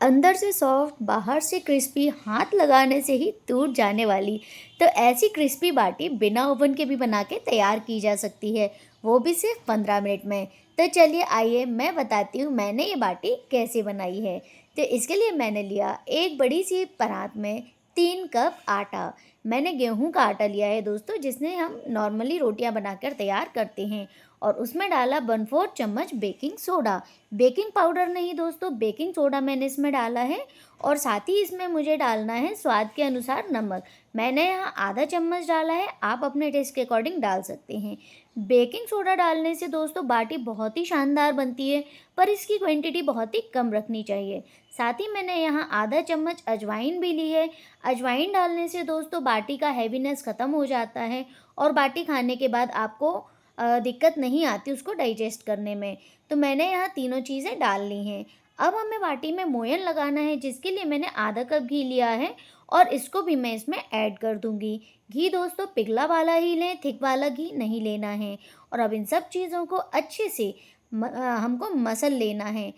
अंदर से सॉफ्ट, बाहर से क्रिस्पी, हाथ लगाने से ही टूट जाने वाली। तो ऐसी क्रिस्पी बाटी बिना ओवन के भी बना के तैयार की जा सकती है, वो भी सिर्फ 15 मिनट में। तो चलिए आइए मैं बताती हूँ मैंने ये बाटी कैसे बनाई है। तो इसके लिए मैंने लिया एक बड़ी सी परात में 3 कप आटा। मैंने गेहूं का आटा लिया है दोस्तों, जिसने हम नॉर्मली रोटियां बनाकर तैयार करते हैं। और उसमें डाला 1/4 चम्मच बेकिंग सोडा। बेकिंग पाउडर नहीं दोस्तों, बेकिंग सोडा मैंने इसमें डाला है। और साथ ही इसमें मुझे डालना है स्वाद के अनुसार नमक। मैंने यहाँ आधा चम्मच डाला है, आप अपने टेस्ट के अकॉर्डिंग डाल सकते हैं। बेकिंग सोडा डालने से दोस्तों बाटी बहुत ही शानदार बनती है, पर इसकी क्वांटिटी बहुत ही कम रखनी चाहिए। साथ ही मैंने यहाँ आधा चम्मच अजवाइन भी ली है। अजवाइन डालने से दोस्तों बाटी का हैवीनेस ख़त्म हो जाता है और बाटी खाने के बाद आपको दिक्कत नहीं आती उसको डाइजेस्ट करने में। तो मैंने यहाँ तीनों चीज़ें डाल ली हैं। अब हमें बाटी में मोयन लगाना है, जिसके लिए मैंने आधा कप घी लिया है और इसको भी मैं इसमें ऐड कर दूंगी। घी दोस्तों पिघला वाला ही लें, थिक वाला घी नहीं लेना है। और अब इन सब चीज़ों को अच्छे से हमको मसल लेना है।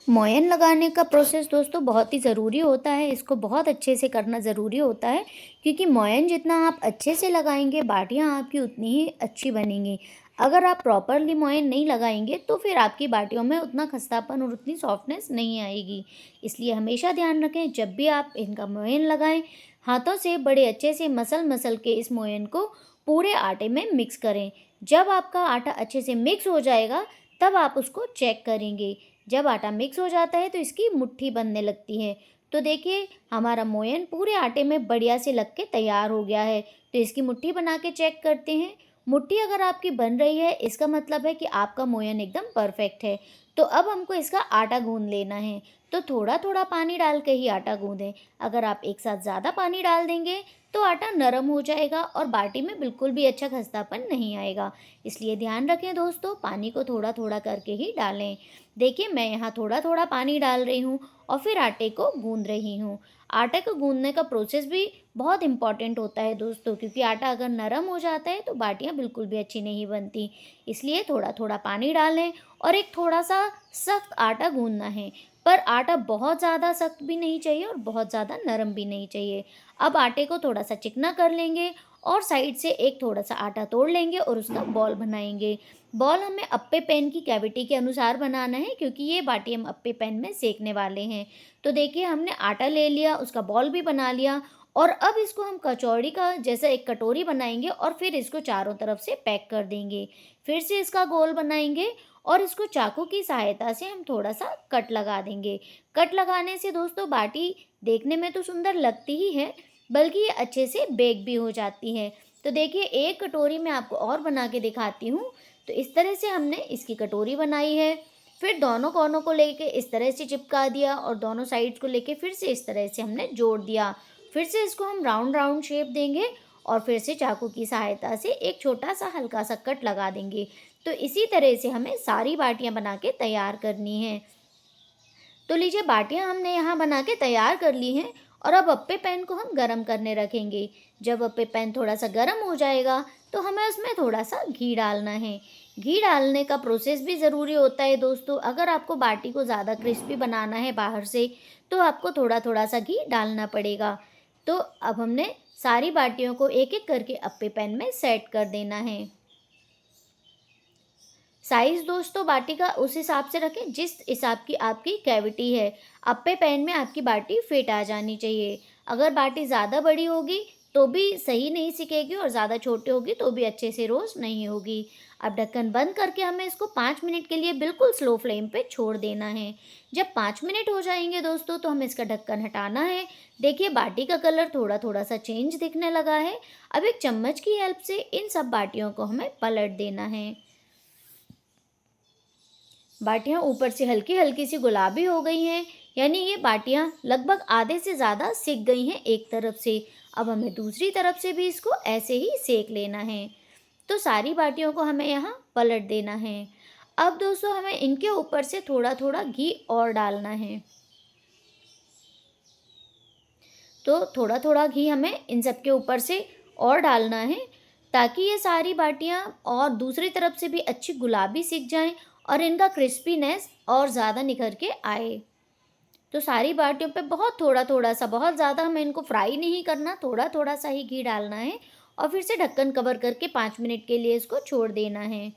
मोयन लगाने का प्रोसेस दोस्तों बहुत ही ज़रूरी होता है, इसको बहुत अच्छे से करना ज़रूरी होता है, क्योंकि मोयन जितना आप अच्छे से लगाएंगे बाटियाँ आपकी उतनी ही अच्छी बनेंगी। अगर आप प्रॉपरली मोयन नहीं लगाएंगे तो फिर आपकी बाटियों में उतना खस्तापन और उतनी सॉफ्टनेस नहीं आएगी। इसलिए हमेशा ध्यान रखें, जब भी आप इनका मोयन लगाएं, हाथों से बड़े अच्छे से मसल मसल के इस मोयन को पूरे आटे में मिक्स करें। जब आपका आटा अच्छे से मिक्स हो जाएगा तब आप उसको चेक करेंगे। जब आटा मिक्स हो जाता है तो इसकी मुट्ठी बनने लगती है। तो देखिए हमारा मोयन पूरे आटे में बढ़िया से लग के तैयार हो गया है। तो इसकी मुट्ठी बना के चेक करते हैं। मुट्ठी अगर आपकी बन रही है, इसका मतलब है कि आपका मोयन एकदम परफेक्ट है। तो अब हमको इसका आटा गूंद लेना है। तो थोड़ा थोड़ा पानी डाल के ही आटा गूंदें। अगर आप एक साथ ज़्यादा पानी डाल देंगे तो आटा नरम हो जाएगा और बाटी में बिल्कुल भी अच्छा खस्तापन नहीं आएगा। इसलिए ध्यान रखें दोस्तों, पानी को थोड़ा थोड़ा करके ही डालें। देखिए मैं यहाँ थोड़ा थोड़ा पानी डाल रही हूँ और फिर आटे को गूंद रही हूँ। आटे को गूंदने का प्रोसेस भी बहुत इंपॉर्टेंट होता है दोस्तों, क्योंकि आटा अगर नरम हो जाता है तो बाटियाँ बिल्कुल भी अच्छी नहीं बनती। इसलिए थोड़ा थोड़ा पानी डालें और एक थोड़ा सा सख्त आटा गूंदना है। पर आटा बहुत ज़्यादा सख्त भी नहीं चाहिए और बहुत ज़्यादा नरम भी नहीं चाहिए। अब आटे को थोड़ा सा चिकना कर लेंगे और साइड से एक थोड़ा सा आटा तोड़ लेंगे और उसका बॉल बनाएंगे। बॉल हमें अप्पे पैन की कैविटी के अनुसार बनाना है, क्योंकि ये बाटी हम अप्पे पैन में सेकने वाले हैं। तो देखिए हमने आटा ले लिया, उसका बॉल भी बना लिया और अब इसको हम कचौड़ी का जैसा एक कटोरी बनाएंगे और फिर इसको चारों तरफ से पैक कर देंगे। फिर से इसका गोल बनाएंगे और इसको चाकू की सहायता से हम थोड़ा सा कट लगा देंगे। कट लगाने से दोस्तों बाटी देखने में तो सुंदर लगती ही है, बल्कि ये अच्छे से बेक भी हो जाती है। तो देखिए एक कटोरी में आपको और बना के दिखाती हूँ। तो इस तरह से हमने इसकी कटोरी बनाई है। फिर दोनों कोनों को लेके इस तरह से चिपका दिया और दोनों साइड्स को लेके फिर से इस तरह से हमने जोड़ दिया। फिर से इसको हम राउंड राउंड शेप देंगे और फिर से चाकू की सहायता से एक छोटा सा हल्का सा कट लगा देंगे। तो इसी तरह से हमें सारी बाटियां बना के तैयार करनी है। तो लीजिए बाटियां हमने यहाँ बना के तैयार कर ली हैं और अब अप्पे पैन को हम गरम करने रखेंगे। जब अप्पे पैन थोड़ा सा गरम हो जाएगा तो हमें उसमें थोड़ा सा घी डालना है। घी डालने का प्रोसेस भी ज़रूरी होता है दोस्तों। अगर आपको बाटी को ज़्यादा क्रिस्पी बनाना है बाहर से तो आपको थोड़ा थोड़ा सा घी डालना पड़ेगा। तो अब हमने सारी बाटियों को एक एक करके अप्पे पैन में सेट कर देना है। साइज़ दोस्तों बाटी का उस हिसाब से रखें जिस हिसाब की आपकी कैविटी है। अप्पे पैन में आपकी बाटी फिट आ जानी चाहिए। अगर बाटी ज़्यादा बड़ी होगी तो भी सही नहीं सिकेगी और ज़्यादा छोटी होगी तो भी अच्छे से रोस्ट नहीं होगी। अब ढक्कन बंद करके हमें इसको 5 मिनट के लिए बिल्कुल स्लो फ्लेम पे छोड़ देना है। जब 5 मिनट हो जाएंगे दोस्तों तो हमें इसका ढक्कन हटाना है। देखिए बाटी का कलर थोड़ा थोड़ा सा चेंज दिखने लगा है। अब एक चम्मच की हेल्प से इन सब बाटियों को हमें पलट देना है। बाटियां ऊपर से हल्की हल्की सी गुलाबी हो गई हैं, यानी ये बाटियां लगभग आधे से ज़्यादा सिक गई हैं एक तरफ से। अब हमें दूसरी तरफ से भी इसको ऐसे ही सेक लेना है। तो सारी बाटियों को हमें यहाँ पलट देना है। अब दोस्तों हमें इनके ऊपर से थोड़ा थोड़ा घी और डालना है। तो थोड़ा थोड़ा घी हमें इन सब के ऊपर से और डालना है, ताकि ये सारी बाटियां और दूसरी तरफ से भी अच्छी गुलाबी सिक जाएं और इनका क्रिस्पीनेस और ज़्यादा निखर के आए। तो सारी बाटियों पे बहुत थोड़ा-थोड़ा सा, बहुत ज़्यादा हमें इनको फ्राई नहीं करना, थोड़ा-थोड़ा सा ही घी डालना है और फिर से ढक्कन कवर करके 5 मिनट के लिए इसको छोड़ देना है।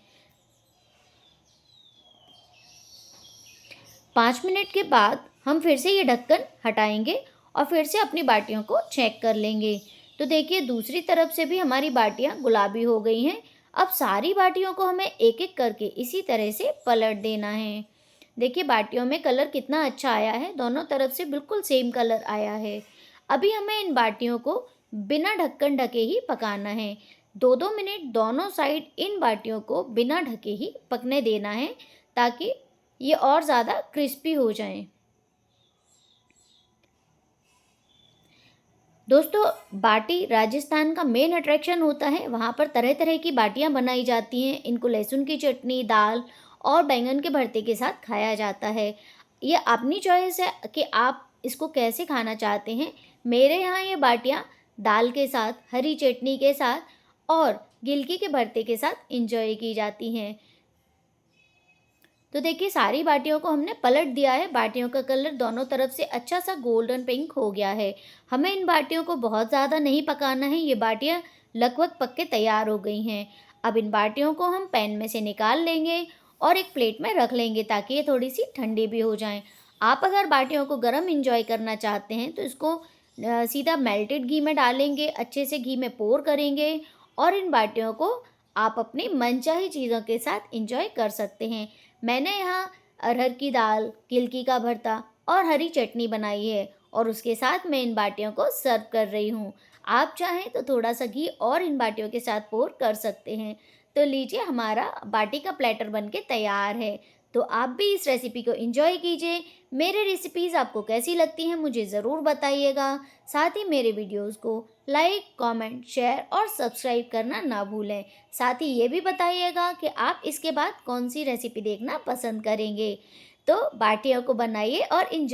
5 मिनट के बाद हम फिर से ये ढक्कन हटाएँगे और फिर से अपनी बाटियों को चेक कर लेंगे। तो देखिए दूसरी तरफ से भी हमारी बाटियाँ गुलाबी हो गई हैं। अब सारी बाटियों को हमें एक-एक करके इसी तरह से पलट देना है। देखिए बाटियों में कलर कितना अच्छा आया है, दोनों तरफ से बिल्कुल सेम कलर आया है। अभी हमें इन बाटियों को बिना ढक्कन ढके ही पकाना है। 2-2 मिनट दोनों साइड इन बाटियों को बिना ढके ही पकने देना है, ताकि ये और ज़्यादा क्रिस्पी हो जाएं। दोस्तों, बाटी राजस्थान का मेन अट्रैक्शन होता है। वहाँ पर तरह तरह की बाटियाँ बनाई जाती हैं। इनको लहसुन की चटनी, दाल और बैंगन के भरते के साथ खाया जाता है। ये अपनी चॉइस है कि आप इसको कैसे खाना चाहते हैं। मेरे यहाँ ये बाटियाँ दाल के साथ, हरी चटनी के साथ और गिलकी के भरते के साथ इंजॉय की जाती हैं। तो देखिए सारी बाटियों को हमने पलट दिया है। बाटियों का कलर दोनों तरफ से अच्छा सा गोल्डन पिंक हो गया है। हमें इन बाटियों को बहुत ज़्यादा नहीं पकाना है। ये बाटियाँ लगभग पक के तैयार हो गई हैं। अब इन बाटियों को हम पैन में से निकाल लेंगे और एक प्लेट में रख लेंगे, ताकि ये थोड़ी सी ठंडी भी हो जाएं। आप अगर बाटियों को गर्म इंजॉय करना चाहते हैं तो इसको सीधा मेल्टेड घी में डालेंगे, अच्छे से घी में पोर करेंगे और इन बाटियों को आप अपनी मनचाही चीज़ों के साथ इंजॉय कर सकते हैं। मैंने यहाँ अरहर की दाल, गिलकी का भरता और हरी चटनी बनाई है और उसके साथ मैं इन बाटियों को सर्व कर रही हूँ। आप चाहें तो थोड़ा सा घी और इन बाटियों के साथ पोर कर सकते हैं। तो लीजिए हमारा बाटी का प्लेटर बनके तैयार है। तो आप भी इस रेसिपी को एंजॉय कीजिए। मेरे रेसिपीज़ आपको कैसी लगती हैं मुझे ज़रूर बताइएगा। साथ ही मेरे वीडियोज़ को लाइक, कमेंट, शेयर और सब्सक्राइब करना ना भूलें। साथ ही ये भी बताइएगा कि आप इसके बाद कौन सी रेसिपी देखना पसंद करेंगे। तो बाटियों को बनाइए और एंजॉय